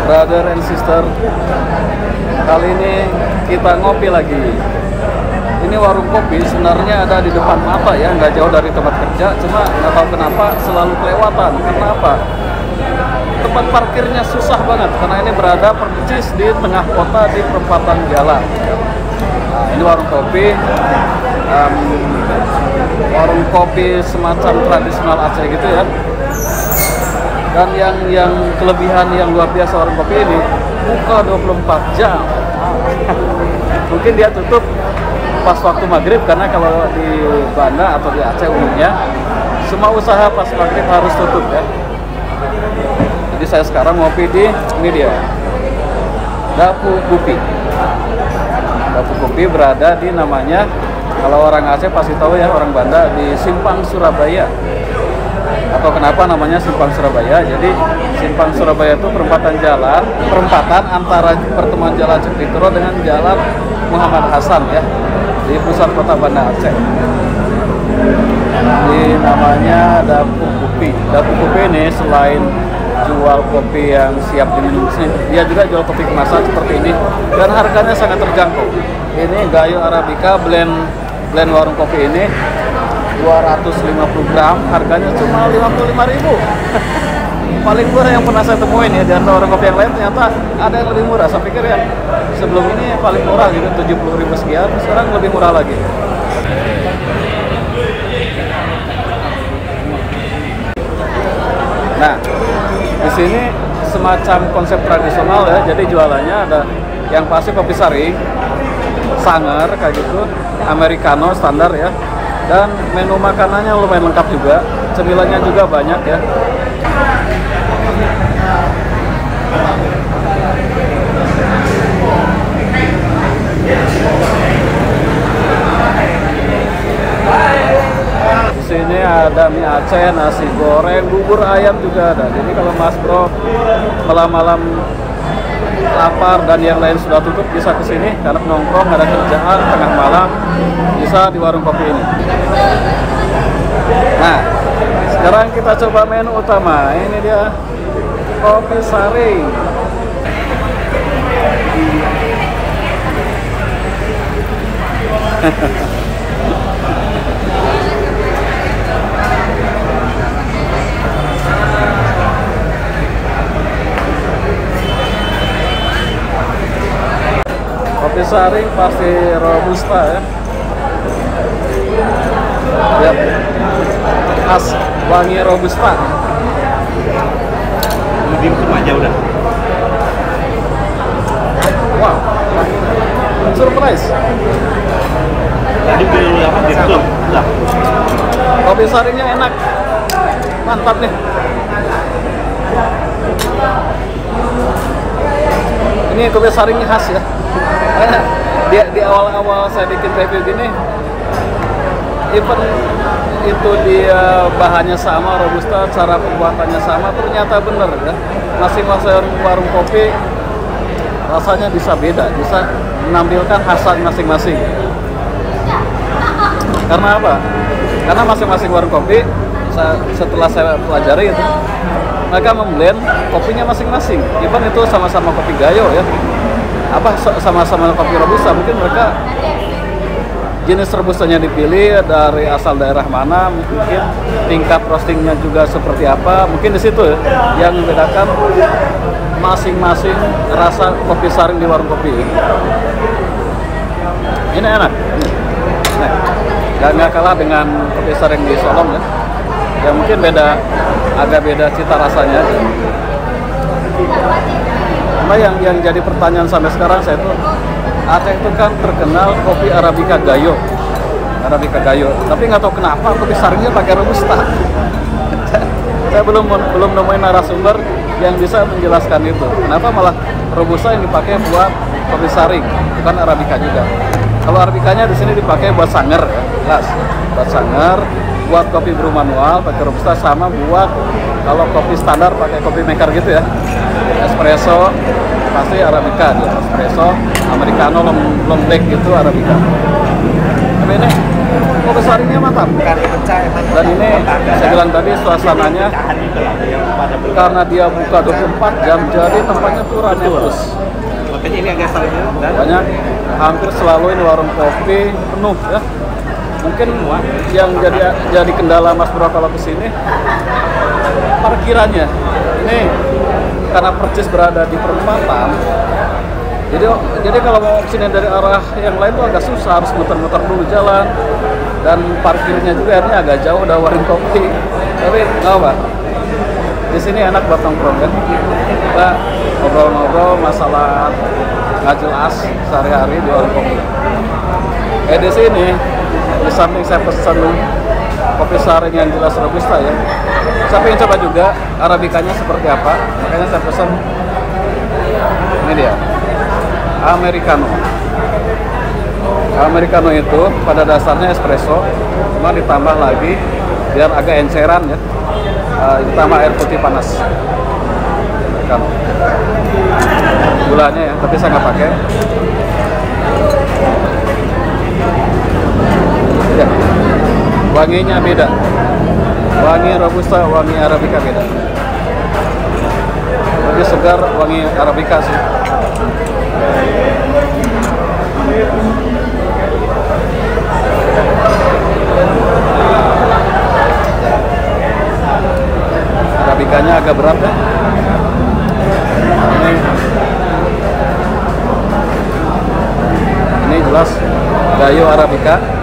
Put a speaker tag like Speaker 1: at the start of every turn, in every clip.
Speaker 1: brother and sister. Kali ini kita ngopi lagi. Ini warung kopi sebenarnya ada di depan mata ya, nggak jauh dari tempat kerja. Cuma nggak tahu kenapa selalu kelewatan. Karena apa? Tempat parkirnya susah banget karena ini berada persis di tengah kota di perempatan jalan. Nah, ini warung kopi semacam tradisional Aceh gitu ya. Dan yang kelebihan yang luar biasa warung kopi ini buka 24 jam. Mungkin dia tutup pas waktu maghrib karena kalau di Banda atau di Aceh umumnya semua usaha pas maghrib harus tutup ya. Jadi saya sekarang ngopi di ini dia Dapu Kopi. Dapu Kopi berada di namanya, kalau orang Aceh pasti tahu ya, orang Banda, di Simpang Surabaya. Atau kenapa namanya Simpang Surabaya? Jadi Simpang Surabaya itu perempatan antara pertemuan Jalan Cipituro dengan Jalan Muhammad Hasan ya, di pusat kota Banda Aceh. Ini namanya Dapu Kopi. Dapu Kopi ini selain jual kopi yang siap diminum, dia juga jual kopi kemasan seperti ini dan harganya sangat terjangkau. Ini Gayo Arabica blend warung kopi ini 250 gram, harganya cuma 55.000. Paling murah yang pernah saya temuin ya, dan warung kopi yang lain ternyata ada yang lebih murah. Saya pikir yang sebelum ini paling murah gitu 70.000 sekian, sekarang lebih murah lagi. Nah, di sini semacam konsep tradisional ya, jadi jualannya ada yang pasti kopi saring, sanger kayak gitu, americano standar ya, dan menu makanannya lumayan lengkap juga, cemilannya juga banyak ya. Di sini ada mie Aceh, nasi goreng, bubur ayam juga ada. Jadi kalau Mas Bro malam-malam lapar dan yang lain sudah tutup, bisa ke sini karena nongkrong, ada kerjaan tengah malam, bisa di warung kopi ini. Nah, sekarang kita coba menu utama. Ini dia kopi saring. Kopi saring pasti robusta ya. Lihat, khas wangi robusta.
Speaker 2: Lebih aja udah.
Speaker 1: Wow, surprise.
Speaker 2: Tadi beli apa? Dimsum. Udah.
Speaker 1: Kopi saringnya enak, mantap nih. Ini kopi saringnya khas ya. Karena di awal-awal saya bikin review gini, even itu dia bahannya sama, robusta, cara pembuatannya sama, ternyata bener ya. Masing-masing warung kopi rasanya bisa beda, bisa menampilkan khasnya masing-masing. Karena apa? Karena masing-masing warung kopi, setelah saya pelajari itu, mereka memblend kopinya masing-masing. Even itu sama-sama kopi Gayo ya, sama-sama kopi robusta, mungkin mereka jenis robustanya dipilih dari asal daerah mana, mungkin tingkat roastingnya juga seperti apa, mungkin di situ ya, yang membedakan masing-masing rasa kopi saring di warung kopi. Ini enak, nggak kalah dengan kopi saring di Solong ya. Ya mungkin agak beda cita rasanya. Cuma yang jadi pertanyaan sampai sekarang saya tuh, Aceh itu kan terkenal kopi Arabica Gayo, tapi nggak tahu kenapa kopi saringnya pakai robusta. Saya belum nemuin narasumber yang bisa menjelaskan itu. Kenapa malah robusta yang dipakai buat kopi saring, bukan Arabica juga? Kalau Arabicanya di sini dipakai buat sanger, ya, jelas. Buat sanger, buat kopi brew manual pakai robusta, sama buat kalau kopi standar pakai kopi maker gitu ya. Espresso pasti Arabica dia, espresso, americano, long black gitu Arabica. Tapi ini kopi saringnya mantap. Dan ini saya bilang tadi suasananya
Speaker 2: pada beli.
Speaker 1: karena dia buka 24 jam, jadi tempatnya tuh rame terus.
Speaker 2: Makanya ini agak saling dan
Speaker 1: Banyak, hampir selalu ini warung kopi penuh ya. Mungkin yang jadi kendala Mas Bro kalau kesini parkirannya. Ini karena percis berada di perempatan, jadi kalau mau kesini dari arah yang lain tuh agak susah, harus muter-muter dulu jalan, dan parkirnya juga akhirnya agak jauh dari warung kopi. Tapi nggak apa, di sini enak buat nongkrong kan. Kita ngobrol-ngobrol masalah nggak jelas sehari-hari di warung kopi. Di sini di samping saya pesen kopi saring yang jelas robusta ya, saya pengen coba juga arabikanya seperti apa, makanya saya pesen ini dia, americano. Americano itu pada dasarnya espresso, cuma ditambah lagi biar agak enceran ya, ditambah air putih panas. Americano. Gulanya ya, tapi saya nggak pakai. Ya. Wanginya beda, wangi robusta, wangi arabica beda. Lebih segar wangi arabica sih. Arabicanya agak berat ya. Ini jelas Gayo Arabica.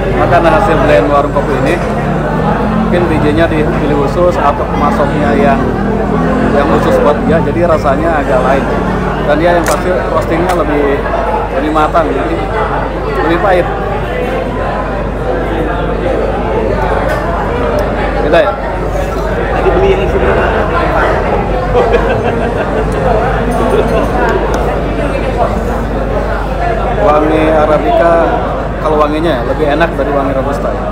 Speaker 1: Karena hasil blend warung kopi ini, mungkin bijinya dipilih khusus atau pemasoknya yang khusus buat dia, jadi rasanya agak lain. Dan dia yang pasti roastingnya lebih matang, jadi lebih pahit. Beda ya?
Speaker 2: tadi beli yang isi berapa?
Speaker 1: Wangi Arabica, kalau wanginya ya, lebih enak dari wangi robusta ya.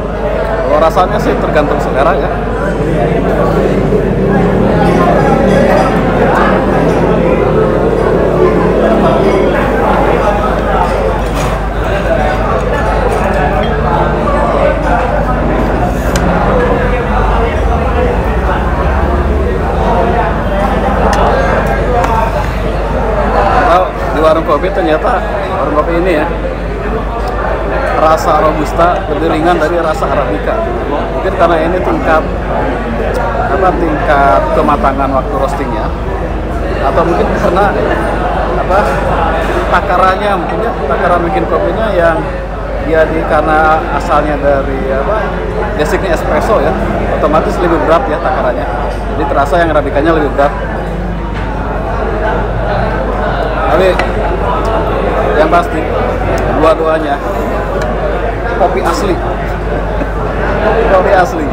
Speaker 1: Kalau rasanya sih tergantung selera ya. Di warung kopi ternyata warung kopi ini ya, rasa robusta lebih ringan dari rasa arabica. Mungkin karena ini tingkat kematangan waktu roastingnya, atau mungkin karena takarannya, mungkin ya, takaran bikin kopinya yang karena asalnya dari basicnya espresso ya, otomatis lebih berat ya takarannya. Jadi terasa yang arabicanya lebih berat. Tapi yang pasti dua-duanya kopi asli. Kopi asli.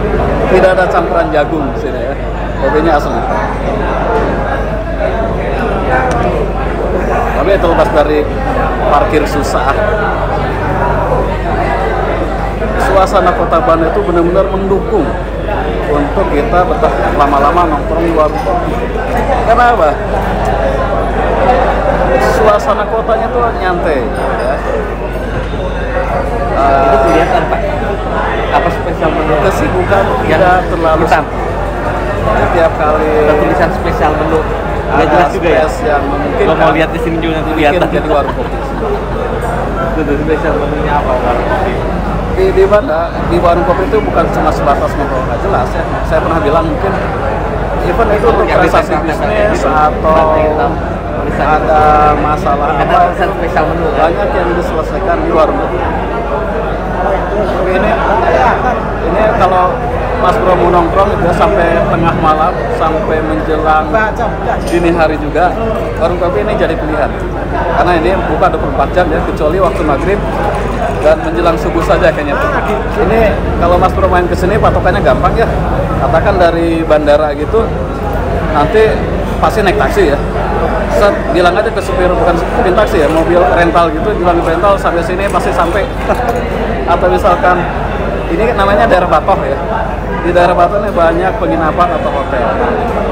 Speaker 1: Tidak ada campuran jagung di sini ya. Kopinya asli. Tapi terlepas dari parkir susah, suasana kota Bandung itu benar-benar mendukung untuk kita betah lama-lama nongkrong di warung kopi. Karena apa? Suasana kotanya tuh nyantai ya.
Speaker 2: Itu kelihatan Pak. Apa spesial menu?
Speaker 1: Kesibukan tidak terlalu
Speaker 2: hitam.
Speaker 1: Setiap kali
Speaker 2: Ada tulisan spesial menu. Nggak jelas juga ya.
Speaker 1: Yang mungkin
Speaker 2: Kalau mau lihat di sini juga nanti kelihatan.
Speaker 1: jadi warung kopi.
Speaker 2: Itu spesial menunya apa warung kopi?
Speaker 1: Di mana? Di warung kopi itu bukan cuma sebatas ngobrol nggak jelas ya. Saya pernah bilang mungkin event itu untuk transaksi bisnis atau ada masalah apa,
Speaker 2: spesial menu
Speaker 1: banyak yang diselesaikan di warung kopi. Tapi ini kalau Mas Bro mau nongkrong juga sampai tengah malam, sampai menjelang dini hari juga, warung kopi ini jadi pilihan. Karena ini buka 24 jam ya, kecuali waktu maghrib dan menjelang subuh saja kayaknya. Ini kalau Mas Bro main kesini patokannya gampang ya. Katakan dari bandara gitu, nanti pasti naik taksi ya. Bilang aja ke supir, bukan supir taksi ya, mobil rental gitu, bilang rental sampai sini pasti sampai. Atau misalkan ini namanya daerah Batoh ya, di daerah Batoh ini banyak penginapan atau hotel.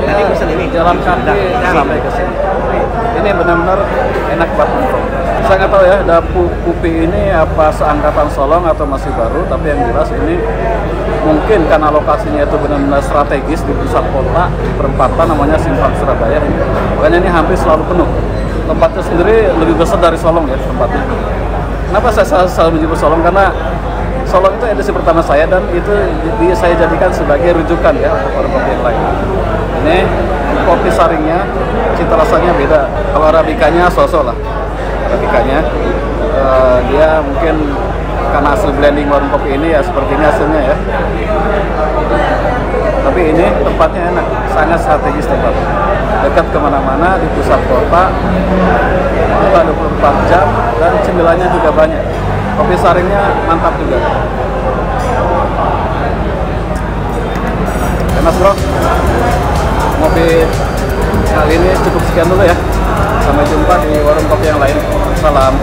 Speaker 2: Nanti pesan ini
Speaker 1: jalan kaki sampai ke sini. Ini benar-benar enak banget. Saya nggak tahu ya, ada Pupi ini apa seangkatan Solong atau masih baru, tapi yang jelas ini mungkin karena lokasinya itu benar-benar strategis di pusat kota, di perempatan namanya Simpang Surabaya. Makanya ini hampir selalu penuh. Tempatnya sendiri lebih besar dari Solong ya tempatnya. Kenapa saya selalu menyebut Solong? Karena Solong itu edisi pertama saya dan itu saya jadikan sebagai rujukan ya untuk warung kopi yang lain. Ini kopi saringnya, cita rasanya beda. Kalau arabikanya sosok lah, arabikanya dia mungkin karena hasil blending warung kopi ini ya seperti ini hasilnya ya. Tapi ini tempatnya enak, sangat strategis tempat, dekat kemana-mana di pusat kota, buka 24 jam dan cemilannya juga banyak. Kopi saringnya mantap juga. Enak bro. Ngopi kali ini cukup sekian dulu ya. Sampai jumpa di warung kopi yang lain. Salam.